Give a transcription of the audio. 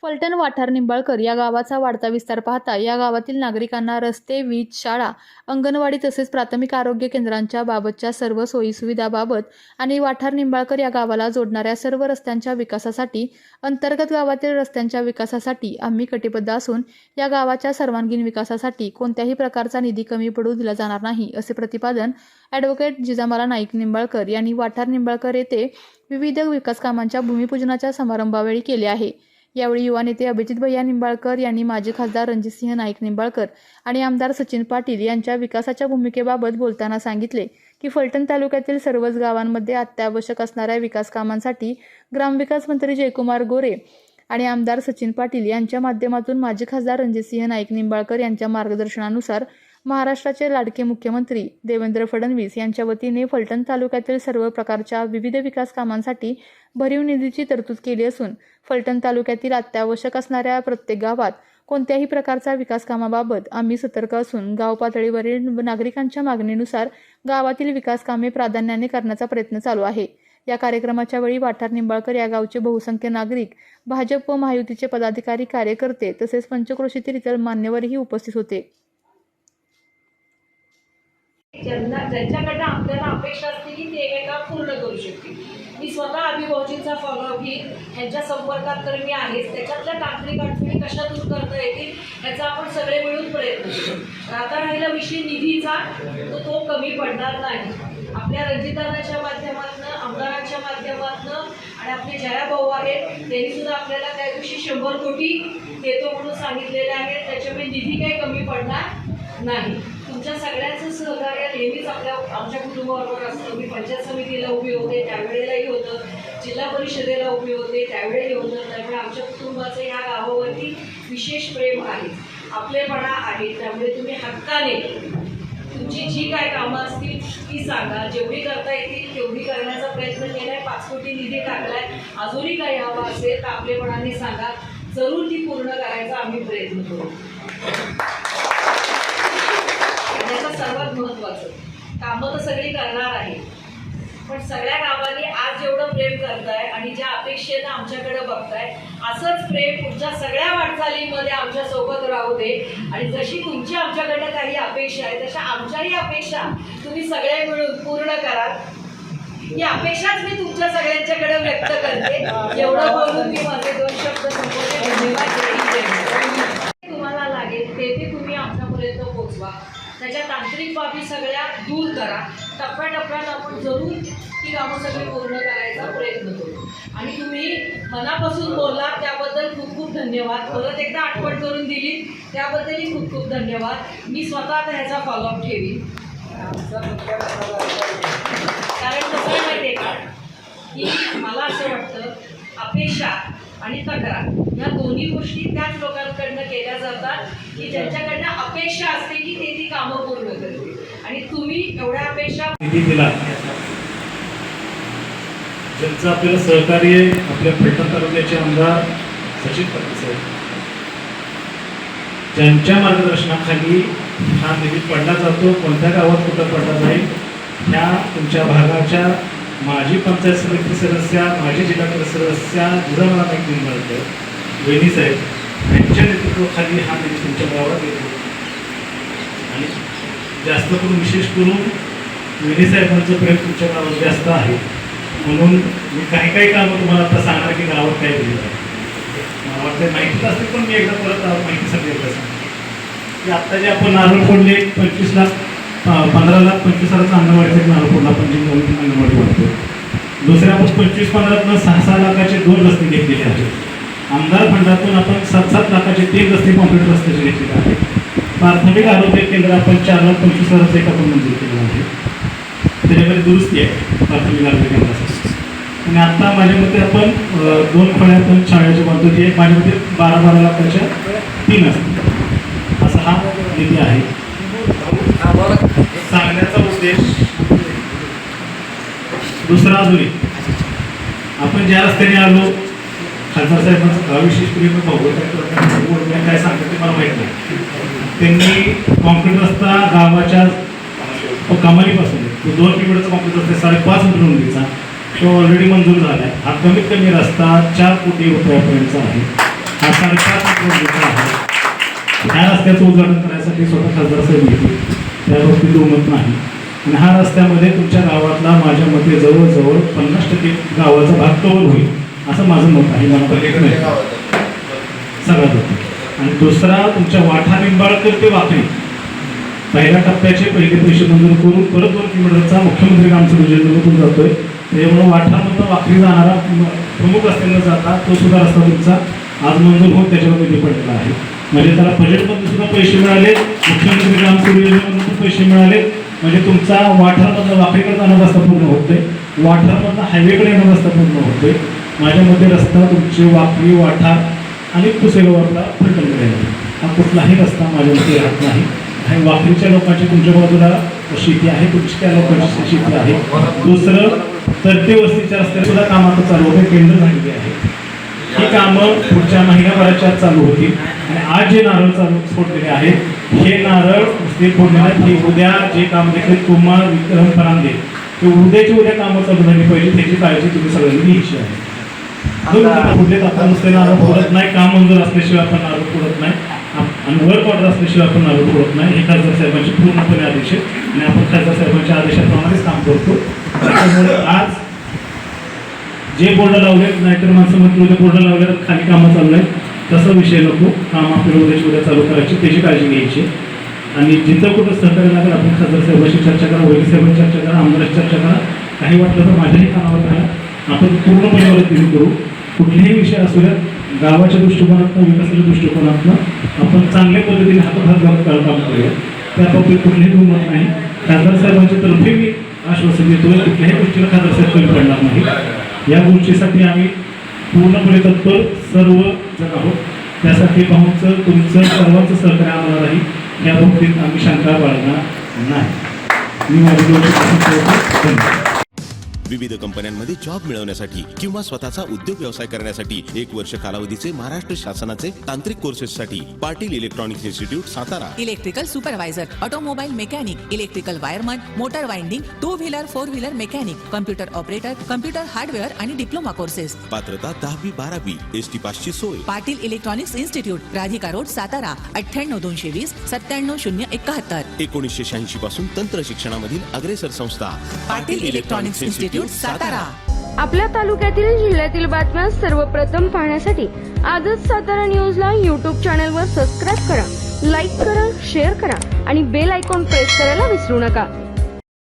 फलटण वाठार निंबाळकर या गावाचा वाढता विस्तार पाहता या गावातील नागरिकांना रस्ते, वीज, शाळा, अंगणवाडी तसेच प्राथमिक आरोग्य केंद्रांच्या बाबतच्या सर्व सोयीसुविधाबाबत आणि वाठार निंबाळकर या गावाला जोडणाऱ्या सर्व रस्त्यांच्या विकासासाठी, अंतर्गत गावातील रस्त्यांच्या विकासासाठी आम्ही कटिबद्ध असून या गावाच्या सर्वांगीण विकासासाठी कोणत्याही प्रकारचा निधी कमी पडू दिला जाणार नाही, असे प्रतिपादन ॲडव्होकेट जिजामाला नाईक निंबाळकर यांनी वाठार निंबाळकर येथे विविध विकास कामांच्या भूमिपूजनाच्या समारंभावेळी केले आहे। यावेळी युवा नेते अभिजित भैया निंबाळकर यांनी माजी खासदार रणजितसिंह नाईक निंबाळकर आणि आमदार सचिन पाटील यांच्या विकासाच्या भूमिकेबाबत बोलताना सांगितले की फलटण तालुक्यातील सर्वच गावांमध्ये अत्यावश्यक असणाऱ्या विकास कामांसाठी ग्रामविकास मंत्री जयकुमार गोरे आणि आमदार सचिन पाटील यांच्या माध्यमातून माजी खासदार रणजितसिंह नाईक निंबाळकर यांच्या मार्गदर्शनानुसार महाराष्ट्राचे लाडके मुख्यमंत्री देवेंद्र फडणवीस यांच्या वतीने फलटण तालुक्यातील सर्व प्रकारच्या विविध विकास कामांसाठी भरीव निधीची तरतूद केली असून फलटण तालुक्यातील अत्यावश्यक असणाऱ्या प्रत्येक गावात कोणत्याही प्रकारच्या विकास कामाबाबत आम्ही सतर्क असून गाव पातळीवरील नागरिकांच्या मागणीनुसार गावातील विकास कामे प्राधान्याने करण्याचा प्रयत्न चालू आहे। या कार्यक्रमाच्या वेळी वाठार निंबाळकर या गावचे बहुसंख्य नागरिक, भाजप व महायुतीचे पदाधिकारी, कार्यकर्ते तसेच पंचक्रोशीतील इतर मान्यवरही उपस्थित होते। ज्यांच्याकडनं आपल्याला अपेक्षा असते की ते एकेका पूर्ण करू शकतील। मी स्वतः अभिभावजींचा फॉलोअप घेईन, ह्यांच्या संपर्कात तर मी आहेच। त्याच्यातल्या तांत्रिक अडचणी कशा दूर करता येतील ह्याचा आपण सगळे मिळून प्रयत्न करू। आता राहिला विषय निधीचा, तो कमी पडणार नाही। आपल्या रणजितदादांच्या माध्यमातून, आमदारांच्या माध्यमातून आणि आपले जयाभाऊ आहेत त्यांनी सुद्धा आपल्याला त्या दिवशी 100 कोटी देतो म्हणून सांगितलेले आहे। त्याच्यामुळे निधी काही कमी पडणार नाही। तुमच्या सगळ्यांचं सहकार्य नेहमीच आमच्या कुटुंबाबरोबर असतं। मी पंचायत समितीला उभी होते त्यावेळेलाही होतं, जिल्हा परिषदेला उभी होते त्यावेळेही होतं। त्यामुळे आमच्या कुटुंबाचं या गावावरती विशेष प्रेम आहे, आपलेपणा आहे। त्यामुळे तुम्ही हक्काने तुमची जी काय कामं असतील ती सांगा, जेवढी करता येतील तेवढी करण्याचा प्रयत्न केला आहे। 5 कोटी निधी टाकलाय, अजूनही काही हवं असेल तर आपलेपणाने सांगा, जरूर ती पूर्ण करायचा आम्ही प्रयत्न करू। सर्वात महत्त्वाचं कामं तर सगळी करणार आहे, पण सगळ्या गावांनी आज जेवढं प्रेम करताय आणि ज्या अपेक्षेनं आमच्याकडे बघताय असंच प्रेम पुढच्या सगळ्या वाटचालींमध्ये आमच्या सोबत राहू दे। आणि जशी तुमची आमच्याकडे काही अपेक्षा आहे तशा आमच्याही अपेक्षा तुम्ही सगळे मिळून पूर्ण कराल, ही अपेक्षाच मी तुमच्या सगळ्यांच्याकडे व्यक्त करते। एवढं बोलून मी माझे 2 शब्द संपवते। धन्यवाद। तुम्हाला लागेल ते तुम्ही आमच्यापर्यंत पोहोचवा, त्याच्या तांत्रिक बाबी सगळ्या दूर करा। टप्प्याटप्प्यानं आपण जरूर ती कामं सगळी पूर्ण करायचा प्रयत्न करू। आणि तुम्ही मनापासून बोलला त्याबद्दल खूप खूप धन्यवाद। परत एकदा आठवण करून दिली त्याबद्दलही खूप खूप धन्यवाद। मी स्वतः आता ह्याचा फॉलोअप ठेवीन, कारण कसं माहिती आहे का की मला असं वाटतं अपेक्षा आणि तक्रार या दोन्ही गोष्टी त्याच लोकांकडनं केल्या जातात की ज्यांच्याकडनं अपेक्षा असते की ते ती कामं पूर्ण करतील। आणि तुम्ही एवढ्या अपेक्षा दिला, ज्यांचं आपल्याला सहकार्य आपल्या फलटण तालुक्याचे आमदार सचिन पाटील साहेब, ज्यांच्या मार्गदर्शनाखाली हा निधी पडला जातो, कोणत्या गावात कुठं पडला जाईल ह्या तुमच्या भागाच्या माजी पंचायत समिती सदस्य, माजी जिल्हा परिषद सदस्य जिजामाला नाईक निंबाळकर वहिनी साहेब यांच्या नेतृत्वाखाली हा निधी तुमच्या गावात येतो। आणि जास्त करून विशेष करून वहिनी साहेबांचं प्रेम तुमच्या गावात जास्त आहे, म्हणून मी काही कामं तुम्हाला आता सांगणार की गावात काय दिलं आहे। मला वाटतं माहितीच असते, पण मी एकदा परत माहितीसाठी एकदा सांगतो की आत्ता जे आपण नारळ फोडले 15,25,000 अंगणवाडीसाठी नारळ फोडला, आपण जिल्ह्यामध्ये अंगणवाडी वाढतो। दुसऱ्या आपण 25-15 6 लाखाचे 2 रस्ते घेतलेले आहेत। आमदार फंडातून आपण 7 लाखाचे 3 रस्ते कॉम्प्लीट रस्त्याचे घेतलेले आहेत। प्राथमिक आरोग्य केंद्र आपण 4,25,000 एक आपण मंजूर केलं आहे, त्याच्यामध्ये दुरुस्ती आहे प्राथमिक आरोग्य केंद्रासाठी। आणि आत्ता माझ्या मते आपण 2 खोल्या आपण शाळेच्या बांधतो, एक माझ्या मते 12 लाखाच्या 3 असतील, असा हा निधी आहे। सांगण्याचा उद्देश दुसरा अजूनही, आपण ज्या रस्त्याने आलो खासदार साहेबांचा विशेष प्रेम काय सांगतात ते मला माहीत नाही। त्यांनी कॉन्क्रीट रस्ता गावाच्या कमालीपासून 2 किलोमीटरचा कॉन्क्रीट रस्ता 5.5 मीटर रुंदीचा तो ऑलरेडी मंजूर झाला आहे। हा कमीत कमी रस्ता 4 कोटी रुपयापर्यंतचा आहे। हा सरकारचा प्रोजेक्ट आहे. ह्या रस्त्याचं उद्घाटन करण्यासाठी स्वतः खासदार साहेब येतील, त्या बाबतीत दुमत नाही. आणि हा रस्त्यामध्ये तुमच्या गावातला माझ्या मते जवळजवळ 50% गावाचा भाग कव्हर होईल असं माझं मत आहे. मला पलीकडे नाही सगळ्यात होतं. आणि दुसरा तुमच्या वाठा निंबाळकर ते वाकडी पहिल्या टप्प्याचे पहिले पैसे मंजूर करून परत 2 किलोमीटरचा मुख्यमंत्री ग्रामसडक योजनेतून जातोय. त्यामुळे वाठामधून वाकडी जाणारा प्रमुख रस्त्यानं जाता तो सुद्धा रस्ता तुमचा आज मंजूर होऊन त्याच्यावर निधी पडलेला आहे. म्हणजे त्याला बजेटमधून सुद्धा पैसे मिळाले, मुख्यमंत्री ग्रामसडक योजनेमधून पण पैसे मिळाले. म्हणजे तुमचा वाठारमधला वाकडीकडे जाणारा रस्ता पूर्ण होतोय, वाठारमधला हायवेकडे येणारा रस्ता पूर्ण होतोय. माझ्या मते रस्ता तुमचे वाकडी वाठार आणि पुसेगावला फलटण मिळाले. हा कुठलाही रस्ता माझ्या मते राहत नाही. आणि वाकरीच्या लोकांची तुमच्या बाजूला शेती आहे, तुमची त्या लोकांची शेती आहे. दुसरं तरते वस्तीच्या रस्त्याला सुद्धा काम आता चालू होते, केंद्र झालेली आहे. ही कामं पुढच्या महिन्याभराच्या चालू होतील. आणि आज जे नारळ चालू फोडलेले आहेत हे नारळ ते फोडलेले आहेत. हे उद्या जे काम देखील कुमार विक्रम परांदे ते उद्याची उद्या कामं चालू झाली पाहिजे, त्याची काळजी तुम्ही सगळ्यांनी घ्यायची आहे. पुढले आपण नुसते नारळ फोडत नाही, काम मंजूर असल्याशिवाय आपण नारळ फोडत नाही आणि वर्क ऑर्डर असल्याशिवाय आपण नारळ फोडत नाही. हे खासदार साहेबांचे पूर्णपणे आदेश आहेत आणि आपण खासदार साहेबांच्या आदेशाप्रमाणेच काम करतो. त्याच्यामुळे आज जे बोर्ड लावले नाहीतर माणसं म्हटलं उद्या बोर्ड लावले तर खाली कामं चालू आहेत, तसा विषय नको. काम आपल्याला उद्याची उद्या चालू करायची, त्याची काळजी घ्यायची. आणि जिथं कुठं सहकार्य लागेल आपण खासदार साहेबांशी चर्चा करा, वैद्य साहेबांची चर्चा करा, आमदारांशी चर्चा करा. काही वाटलं तर माझ्याही कानावर करा, आपण पूर्णपणे वरती करू. कुठलेही विषय असू द्या, गावाच्या दृष्टिकोनातून विकासाच्या दृष्टिकोनातून आपण चांगल्या पद्धतीने हातात काम करूया. त्या बाबतीत कुठलीही दुमत नाही. खासदार साहेबांच्या तर्फे मी आश्वासन देतो, कुठल्याही गोष्टीला खासदार साहेब कमी पडणार नाही. या गोष्टीसाठी आम्ही पूर्णपणे तत्पर सर्व जण आहोत. त्यासाठी पाहूनचं तुमचं सर्वांचं सहकार्य आम्हाला राहील, या बाबतीत आम्ही शंका बाळगणार नाही. मी माझी धन्यवाद. विविध कंपन्यांमध्ये जॉब मिळवण्यासाठी किंवा स्वतःचा उद्योग व्यवसाय करण्यासाठी 1 वर्ष कालावधीचे महाराष्ट्र शासनाचे तांत्रिक कोर्सेससाठी Patil electronics institute Satara. Electrical supervisor, automobile mechanic, electrical wireman, motor winding, 2 wheeler 4 wheeler mechanic, computer operator, computer hardware आणि डिप्लोमा कोर्सेस. पात्रता 10वी 12वी, एसटी पासची सोय. Patil electronics institute, Radhika road, Satara. 98 220 97 071. 1986 पासून तंत्र शिक्षणामधील अग्रेसर संस्था पाटील इलेक्ट्रॉनिक्स इन्स्टिट्यूट, सातारा. आपल्या तालुक्यातील जिल्ह्यातील बातम्या सर्वप्रथम पाहण्यासाठी आजच सातारा न्यूजला YouTube चॅनलवर सबस्क्राईब करा, लाईक करा, शेअर करा आणि बेल आयकॉन प्रेस करायला विसरू नका.